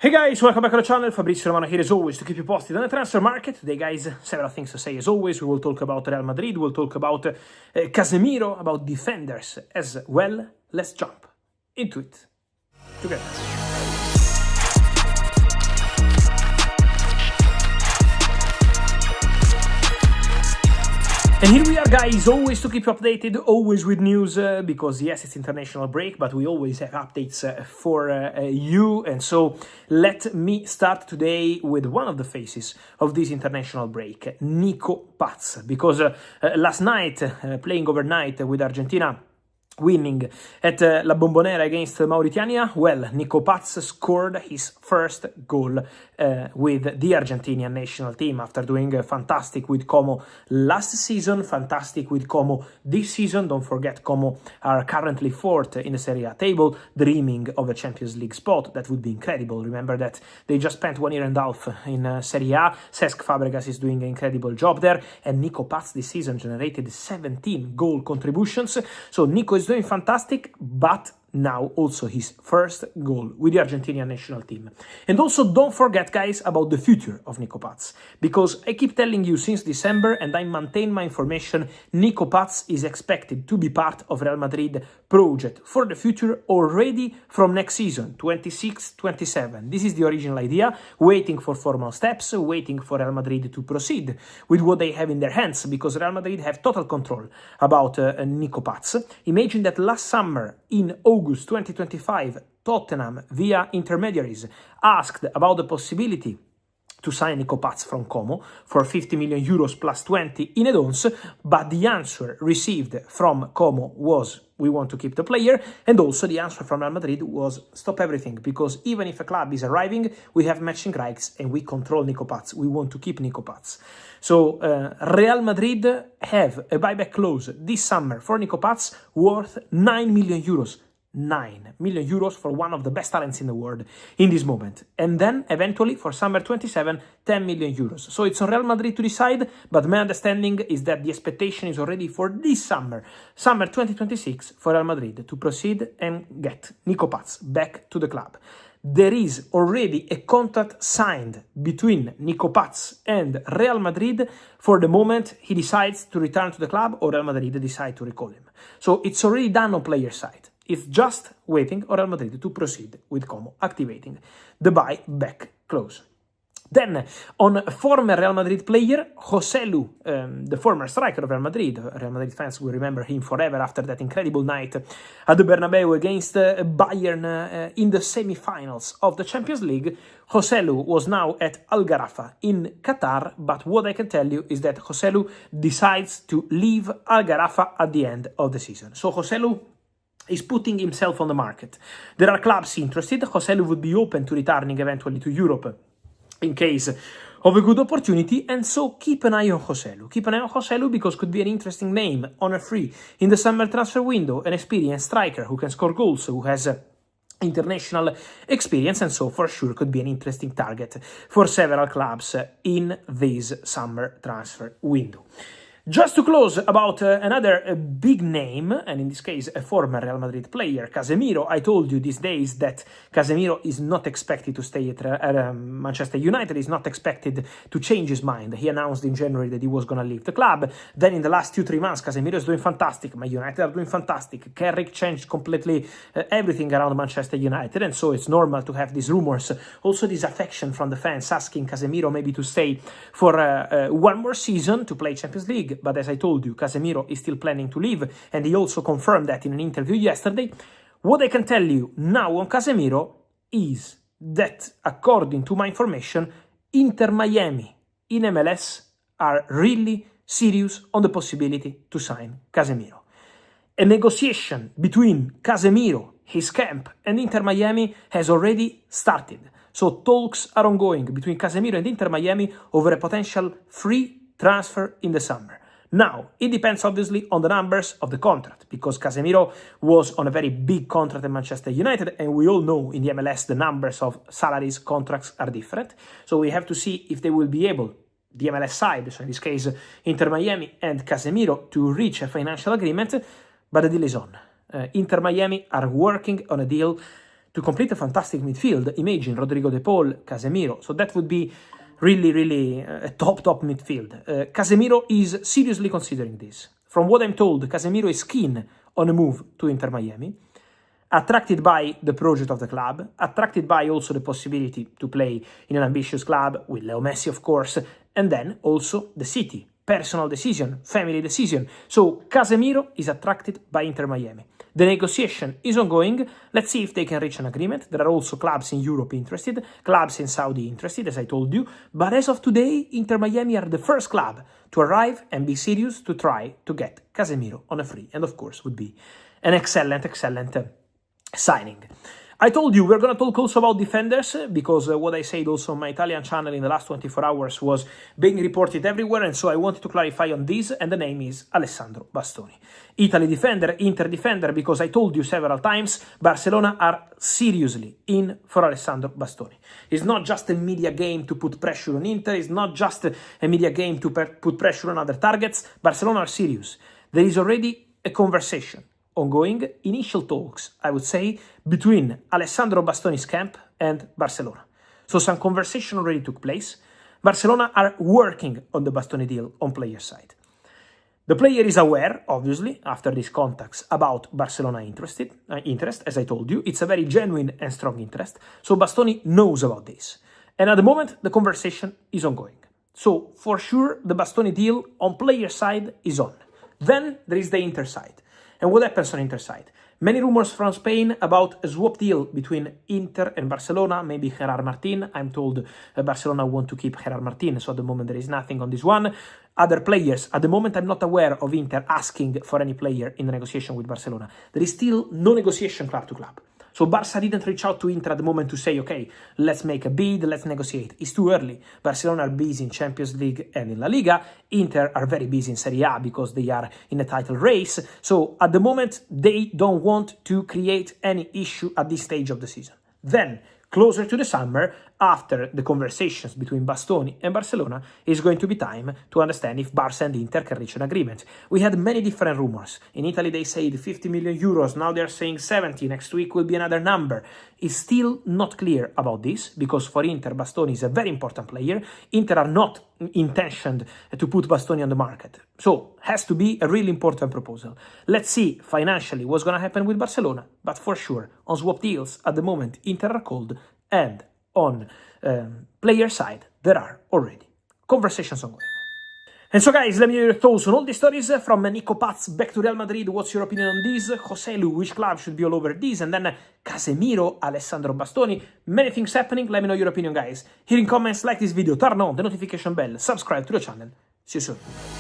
Hey guys, welcome back to the channel. Fabrizio Romano here as always to keep you posted on the transfer market. Today guys, several things to say as always. We will talk about Real Madrid, we'll talk about Casemiro, about defenders as well. Let's jump into it together. And here we are guys, always to keep you updated, always with news, because yes, it's international break, but we always have updates for you. And so let me start today with one of the faces of this international break, Nico Paz, because last night, playing overnight with Argentina, winning at La Bombonera against Mauritania, well, Nico Paz scored his first goal with the Argentinian national team after doing fantastic with Como last season, fantastic with Como this season. Don't forget, Como are currently fourth in the Serie A table, dreaming of a Champions League spot. That would be incredible. Remember that they just spent 1 year and a half in Serie A. Cesc Fabregas is doing an incredible job there, and Nico Paz this season generated 17 goal contributions. So Nico is doing fantastic, but now also his first goal with the Argentinian national team. And also don't forget guys about the future of Nico Paz, because I keep telling you since December, and I maintain my information, Nico Paz is expected to be part of Real Madrid project for the future already from next season, 26-27. This is the original idea, waiting for formal steps, waiting for Real Madrid to proceed with what they have in their hands, because Real Madrid have total control about Nico Paz. Imagine that last summer in August 2025, Tottenham, via intermediaries, asked about the possibility to sign Nico Paz from Como for 50 million euros plus 20 in add-ons, but the answer received from Como was, we want to keep the player, and also the answer from Real Madrid was, stop everything, because even if a club is arriving, we have matching rights and we control Nico Paz. We want to keep Nico Paz. So Real Madrid have a buyback clause this summer for Nico Paz worth 9 million euros. 9 million euros for one of the best talents in the world in this moment. And then eventually for summer 27, 10 million euros. So it's on Real Madrid to decide, but my understanding is that the expectation is already for this summer 2026, for Real Madrid to proceed and get Nico Paz back to the club. There is already a contract signed between Nico Paz and Real Madrid for the moment he decides to return to the club or Real Madrid decide to recall him. So it's already done on player side. It's just waiting on Real Madrid to proceed with Como activating the buyback clause. Then, on former Real Madrid player, Joselu, the former striker of Real Madrid. Real Madrid fans will remember him forever after that incredible night at the Bernabeu against Bayern in the semi-finals of the Champions League. Joselu was now at Al Gharafa in Qatar, but what I can tell you is that Joselu decides to leave Al Gharafa at the end of the season. So Joselu is putting himself on the market. There are clubs interested. Joselu would be open to returning eventually to Europe in case of a good opportunity, and so keep an eye on Joselu. Keep an eye on Joselu because could be an interesting name on a free in the summer transfer window, an experienced striker who can score goals, who has international experience, and so for sure could be an interesting target for several clubs in this summer transfer window. Just to close about another big name, and in this case a former Real Madrid player, Casemiro. I told you these days that Casemiro is not expected to stay at Manchester United, is not expected to change his mind. He announced in January that he was going to leave the club. Then in the last 2-3 months, Casemiro is doing fantastic. Man United are doing fantastic. Carrick changed completely everything around Manchester United, and so it's normal to have these rumors. Also this affection from the fans asking Casemiro maybe to stay for one more season to play Champions League. But as I told you, Casemiro is still planning to leave, and he also confirmed that in an interview yesterday. What I can tell you now on Casemiro is that, according to my information, Inter Miami in MLS are really serious on the possibility to sign Casemiro. A negotiation between Casemiro, his camp, and Inter Miami has already started. So talks are ongoing between Casemiro and Inter Miami over a potential free transfer in the summer. Now, it depends obviously on the numbers of the contract, because Casemiro was on a very big contract at Manchester United, and we all know in the MLS the numbers of salaries, contracts are different. So we have to see if they will be able, the MLS side, so in this case Inter Miami and Casemiro, to reach a financial agreement, but the deal is on. Inter Miami are working on a deal to complete a fantastic midfield. Imagine Rodrigo De Paul, Casemiro. So that would be really a top midfield. Casemiro is seriously considering this. From what I'm told, Casemiro is keen on a move to Inter Miami, attracted by the project of the club, attracted by also the possibility to play in an ambitious club with Leo Messi, of course, and then also the city. Personal decision, family decision. So Casemiro is attracted by Inter Miami. The negotiation is ongoing. Let's see if they can reach an agreement. There are also clubs in Europe interested, clubs in Saudi interested, as I told you. But as of today, Inter Miami are the first club to arrive and be serious to try to get Casemiro on a free. And of course, would be an excellent signing. I told you we're going to talk also about defenders, because what I said also on my Italian channel in the last 24 hours was being reported everywhere, and so I wanted to clarify on this, and the name is Alessandro Bastoni. Italy defender, Inter defender, because I told you several times, Barcelona are seriously in for Alessandro Bastoni. It's not just a media game to put pressure on Inter, it's not just a media game to put pressure on other targets. Barcelona are serious. There is already a conversation ongoing, initial talks, I would say, between Alessandro Bastoni's camp and Barcelona. So some conversation already took place. Barcelona are working on the Bastoni deal on player side. The player is aware, obviously, after these contacts, about Barcelona interest, as I told you. It's a very genuine and strong interest. So Bastoni knows about this. And at the moment, the conversation is ongoing. So for sure, the Bastoni deal on player side is on. Then there is the Inter side. And what happens on Inter side? Many rumors from Spain about a swap deal between Inter and Barcelona, maybe Gerard Martin. I'm told Barcelona want to keep Gerard Martin, so at the moment there is nothing on this one. Other players, at the moment I'm not aware of Inter asking for any player in the negotiation with Barcelona. There is still no negotiation club to club. So Barca didn't reach out to Inter at the moment to say, okay, let's make a bid, let's negotiate. It's too early. Barcelona are busy in Champions League and in La Liga. Inter are very busy in Serie A because they are in a title race. So at the moment, they don't want to create any issue at this stage of the season. Then, closer to the summer, after the conversations between Bastoni and Barcelona, is going to be time to understand if Barca and Inter can reach an agreement. We had many different rumors. In Italy, they said 50 million euros. Now they're saying 70. Next week will be another number. It's still not clear about this, because for Inter, Bastoni is a very important player. Inter are not intentioned to put Bastoni on the market. So, has to be a really important proposal. Let's see financially what's going to happen with Barcelona, but for sure, on swap deals, at the moment, Inter are cold, and on player side, there are already conversations ongoing. And so guys, let me know your thoughts on all these stories. From Nico Paz back to Real Madrid, what's your opinion on this? Joselu, which club should be all over this? And then Casemiro, Alessandro Bastoni, many things happening. Let me know your opinion, guys. Here in comments, like this video, turn on the notification bell, subscribe to the channel. See you soon.